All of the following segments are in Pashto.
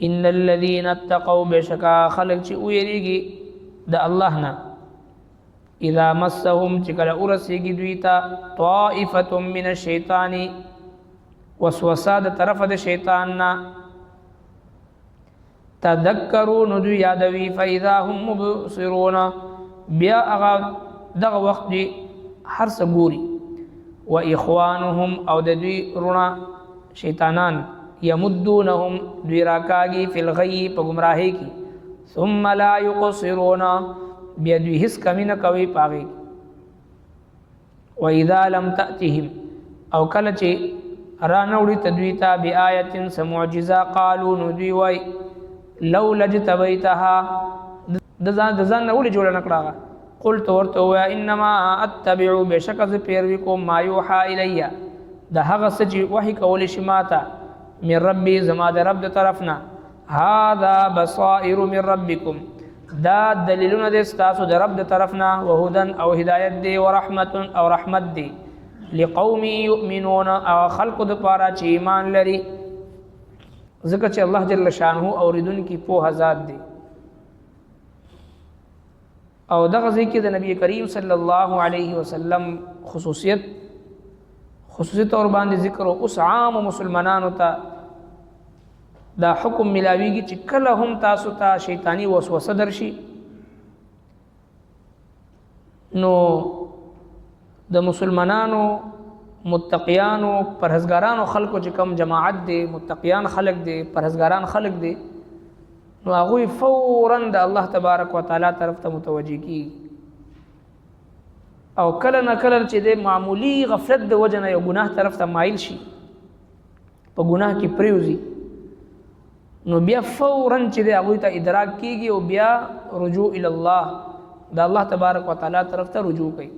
ان الذين اتقوا بشکا خلق چې ویریږي د الله نه اذا مسهم چې کله ورسیږي دوی ته طائفه من الشیطان وسوسه د طرف د شیطان نه تذکروا نو دوی یادوي فاذا هم مبصرون بیا هغه دغه وخت دی هر څه ګوري و اخوانهم او د دوی رونه شیطانان یمدونهم دوی راکاږي فی الغی په گمراهی کی ثم لا یقصرون بیا دوی هیڅ کمی نه کوي پاږي و اذا لم تاتهم او کله چې رانوړي تدوی ته بیااتن سمعجزه قالوا نو دوی وای لو لجتبیتها د ځان نه ولې جوړ نکړه قلت ورته ویا انما اتبع بشک ز پیروي کوم ما یوحى الی د هغه څه چې وحی کول شي ماته من ربي زما د رب د طرفنا هذا بصائر من ربكم دا دلیلونه د تاسو د رب د طرفنا وهدن او هدایت دی ورحمت او رحمت دی لقوم یؤمنون او خلق د پاره چې ایمان لري ځکه چې الله جل شانه اوریدونکي په ذات دی او دغه ذکر د نبی کریم صلی الله علیه وسلم خصوصیت اور باندې ذکر او اوس عام مسلمانانو ته دا حکم ملاویږي چې کله هم تاسو ته شیطانی وسوسه درشي نو د مسلمانانو متقیانو پرهیزګارانو خلکو چې کم جماعت دي متقیان خلق دي پرهیزګاران خلق دي نو هغه فورا د الله تبارک وتعالى طرف ته متوجي کی او کله نه کله چې د معمولی غفلت د وجنه یو ګناه طرف ته مایل شي په ګناه کې پریوزي نو بیا فورا چې د هغه ته ادراک کیږي او بیا رجوع ال الله د الله تبارک وتعالى طرف ته رجوع کوي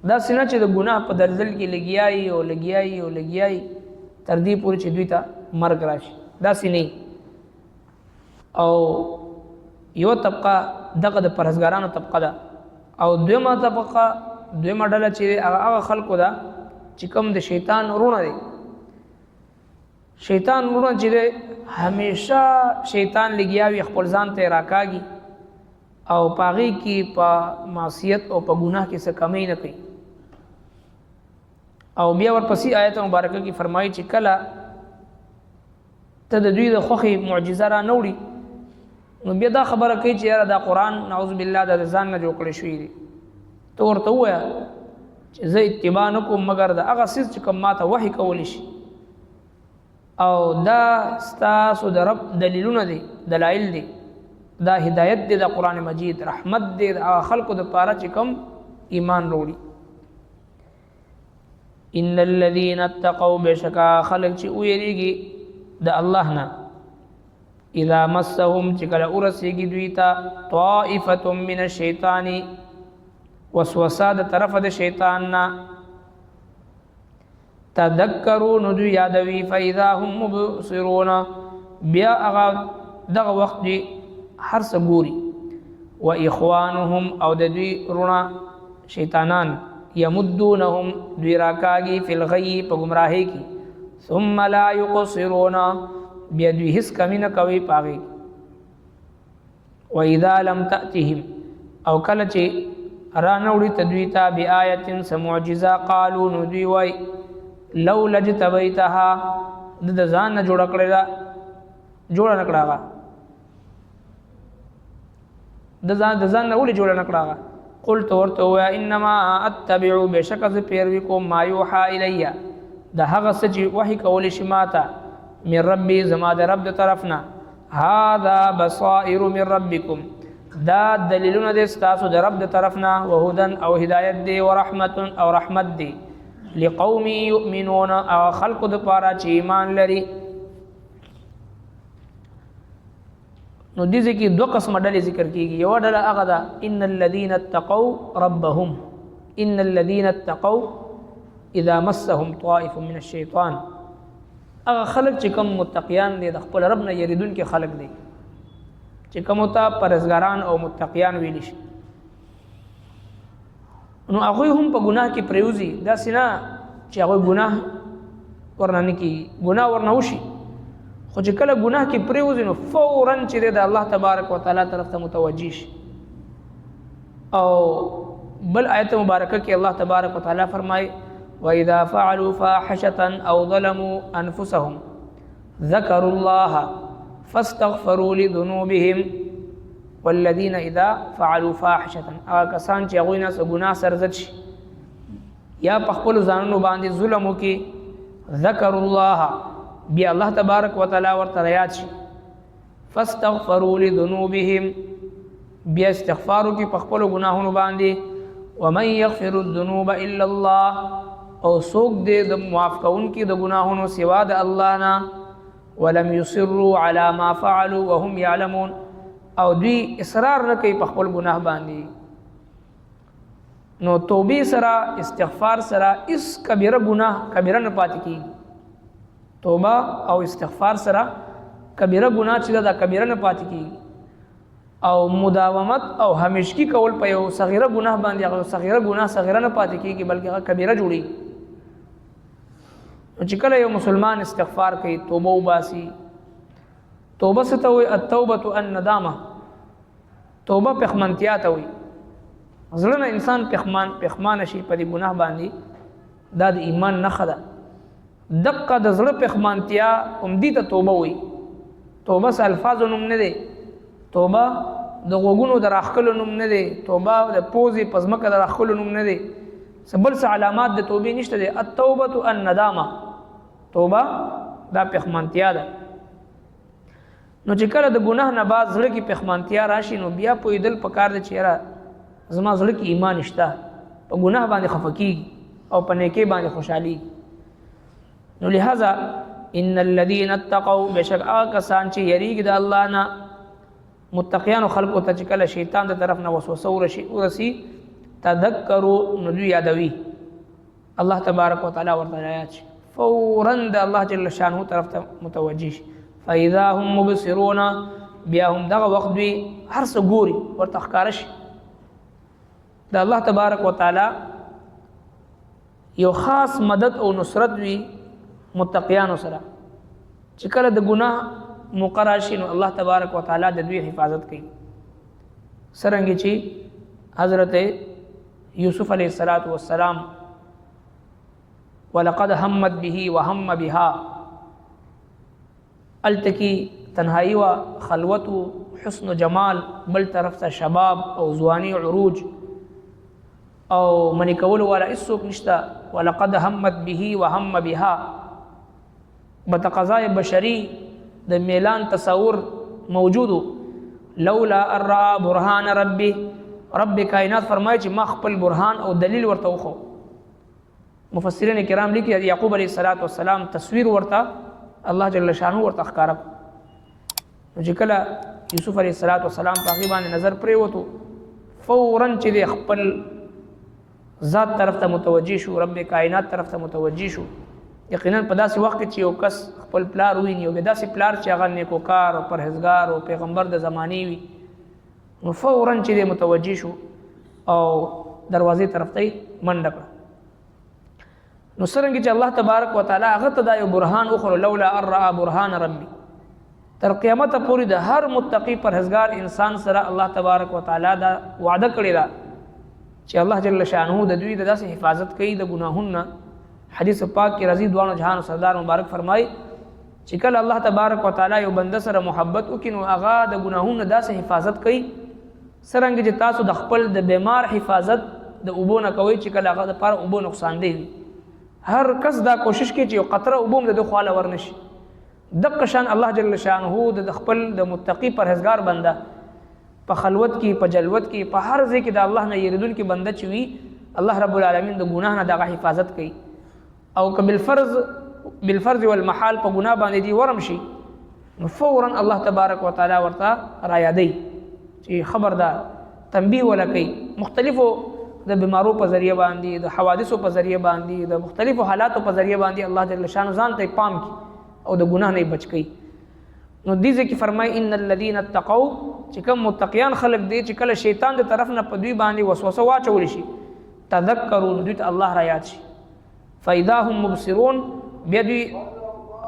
دا سینه چې د ګناه په دلدل کې لګیای تر دې پورې چې دوی ته مرګ راشي دا سینه او یو طبقه دغه د پرهیزګارانو طبقه ده او دویمه طبقه دویمه ډله چې هغه خلکو ده چې کوم د شیطان ورونه دي شیطان ورونه چې همیشه شیطان لګیاوي خپل ځان ته راکاږي او پاغي کې په معصیت او په ګناه کې څه کمی نه کوي او بیا ورپسې آیت مبارکه کې فرمایي چې کله ته د دوی د خوخي معجزه را نوړي نو بیا دا خبره کوي چې یاره دا قرآن نعوذ بالله د ځان نه جوړ کړی شوی دی ته ورته ووایه چې زه اتباع نه کوم مګر د هغه څیز چې کوم ماته وحی کولی شي او دا ستاسو د رب دلیلونه دي دلایل دي دا هدایت دی د قرآن مجید رحمت دی د خلکو د پاره چې کوم ایمان وروړي ان الذين اتقوا بشکا خلق چې ویریږي د الله نه اذا مسهم چې کله ورسیږي دوی ته طائفه من الشیطان وسوسه د طرف د شیطان نه تذکروا نو دوی یادوي فاذا هم مبصرون بیا هغه دغه وخت دی هر څه ګوري و اخوانهم او د دوی رونه شیطانان یمدونهم دوی راکاږي فی الغی په گمراهی کی ثم لا یقصرون بیا دوی هیڅ کمی نه کوي پاږي و اذا لم تاتهم او کله چې رانوړي تدوی ته بیااتن سمعجزه قالوا نو دوی وای لو لجتبیتها د ځان نه جوړ نکړه د ځان نه ولې جوړ نکړه قلت ورته ویا انما اتبع بشک ز پیروي کوم ما یوحى الی د هغه څه چې وحی کول شي ماته من ربي زما د رب د طرفنا هذا بصائر من ربكم دا دلیلونه د تاسو د رب د طرفنا وهدن او هدایت دی ورحمت او رحمت دی لقوم یؤمنون او خلق د پاره چې ایمان لري نو دې ځکه دوه قسم ډلې ذکر کیږي یو ډله هغه ده ان الذين اتقوا ربهم ان الذين اتقوا اذا مسهم طائف من الشيطان هغه خلق چې کوم متقیان دي د خپل رب نه یریدون کې خلق دي چې کوم ته پرهیزګاران او متقیان ویل شي نو هغه هم په ګناه کې پریوزي دا سینا چې هغه ګناه ورننه کې ګناه ورنه وشي خو چې کله ګناه کې پریوځي نو فوراً چې د الله تبارک وتعالى طرف ته متوجه شي. او بل آیت مبارکه کې الله تبارک وتعالى فرمایي وَإِذَا فَعَلُوا فَاحِشَةً أَوْ ظَلَمُوا أَنفُسَهُمْ ذَكَرُوا اللَّهَ فَاسْتَغْفَرُوا لِذُنُوبِهِمْ وَالَّذِينَ إِذَا فَعَلُوا فَاحِشَةً هغه کسان چې هغوی نه څه ګناه سرزد شي یا په خپلو ځانونو باندې ظلم وکړي ذکروا الله بیا الله تبارک وتعالى ورته یاد شي فاستغفروا لذنوبهم بیا استغفار وکړي په خپلو ګناهونو باندې ومن يغفر الذنوب الا الله او څوک دې د معاف کوونکي د ګناهونو سوا د الله نه ولم يصروا على ما فعلوا وهم يعلمون او دوی اصرار نه کوي په خپل ګناه باندې. نو توبې سره استغفار سره اس کبیره ګناه کبیره نه پاتې کیږي. توبه او استغفار سره کبیره ګناه چې دا کبیره نه پاتې کیږي او مداومت او همیشگی کول په یو صغیره ګناه باندې هغه صغیره ګناه صغیره نه پاتې کیږي بلکې هغه کبیره جوړي. چې کله یو مسلمان استغفار کوي توبه وباسي توبه څه ته وایي التوبه الندامه توبه پښمنتیا ته وایي. زړه نه انسان پښمان شي په دې ګناه باندې دا د ایمان نښه ده. دقه د زړه پښمانتیا هم دې ته توبه وایي. توبه څه الفاظ نوم نه دی توبه د غوګونو د راخلو نوم نه دی توبه د پوزې په ځمکه د راخلو نوم نه دی بل څه علامات د توبې نشته دی. التوبه الندامه توبه دا پښمانتیا ده. نو چې کله د ګناه نه بعد زړه کې پښمانتیا راشي نو بیا پوهېدل پکار دی چې یاره زما زړه کې ایمان شته په ګناه باندې خفه کېږي او په نیکۍ باندې خوشحالي. نو لہذا ان الذين اتقوا بشک هغه کسان چې یریږي د الله نه متقیانو خلقو ته چې کله شیطان د طرف نه وسوسه ورسي تذکروا نو دوی یادوي الله تبارک وتعالى ورته یاد شي فورا د الله جل شانه طرف ته متوجه شي فاذا هم مبصرون بیا هم دغه وخت دوی هر څه ګوري ورته ښکاره شي. د الله تبارک وتعالى یو خاص مدد او نصرت وي متقیانو سره چې کله د ګناه مقراشي نو الله تبارک وتعالى د دوی حفاظت کوي. سرنګ چې حضرت یوسف علیہ السلام ولقد همت به وهم بها التکی تنهایی و خلوت و حسن و جمال بل طرف ته شباب او ځواني عروج او منی کول والا اسوک نشتا. ولقد همت به وهم بها بتقضاء بشری د میلان تصور موجودو لولا ان را برهان رب کائنات فرمایي چې ما خپل برهان او دلیل ورته وخو. مفسرین کرام لیکي یعقوب علیه السلام تصویر ورته الله جل شانه ورته ښکارا چې کله یوسف علیه السلام په هغه باندې نظر پرې وته فورا چې خپل ذات طرف ته متوجه شو رب کائنات طرف ته متوجه شو. یقینا په داسې وخت کې چې یو کس خپل پلار ویني او داسې پلار چې هغه نیکوکار او پرهیزګار او پیغمبر د زمانې وي نو فورا چې متوجه شو او دروازې طرف ته منډه کړه. نو څرنګه چې الله تبارک وتعالى هغه ته دا یو برهان وخور لولا ان را برهان ربي تر قیامت پورې د هر متقی پرهیزګار انسان سره الله تبارک وتعالى دا وعده کړی دا چې الله جل شانه د دوی د داسې حفاظت کوي د ګناهونو. حدیث پاک کې رضی دوانو جهان سردار مبارک فرمای چې کله الله تبارک وتعالى یو بنده سره محبت وکړي نو هغه د ګناهونو داسې حفاظت کوي څرنګه چې تاسو د خپل د بیمار حفاظت د اوبو نه کوي چې کله هغه د پاره اوبو نقصان دی. هر کس دا کوشش کوي چې یو قطره اوبو د خواله ورنشي. دغه شان الله جل شانه د خپل د متقی پرهیزګار بنده په خلوت کې په جلوت کې په هر ځای کې د الله نه یریدونکي بنده چې وي الله رب العالمین د ګناه نه دغه حفاظت کوي. او که بالفرض والمحال په ګناه باندې دی ورم شي نو فورا الله تبارک وتعالى ورته را یادوي چې خبردار تنبیه ولکې مختلفو د بیمارو په ذریعہ باندې د حوادثو په ذریعہ باندې د مختلفو حالاتو په ذریعہ باندې الله جل شانه ځان ته پام کی او د ګناه نه بچ کی. نو دې ځکه فرمای ان الذين اتقوا چې کوم متقیان خلق دي چې کله شیطان د طرف نه په دوی باندې وسوسه واچول شي تذکروا دوی ته الله را یاد شي فاذا هم مبصرون بیا دوی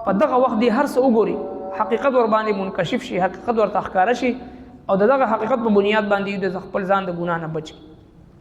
په دغه وخت دی هر څه وګوري حقیقت ور باندې منکشف شي حقیقت ورته ښکاره شي او دغه حقیقت په بنیاد باندې د خپل ځان د ګناه نه بچي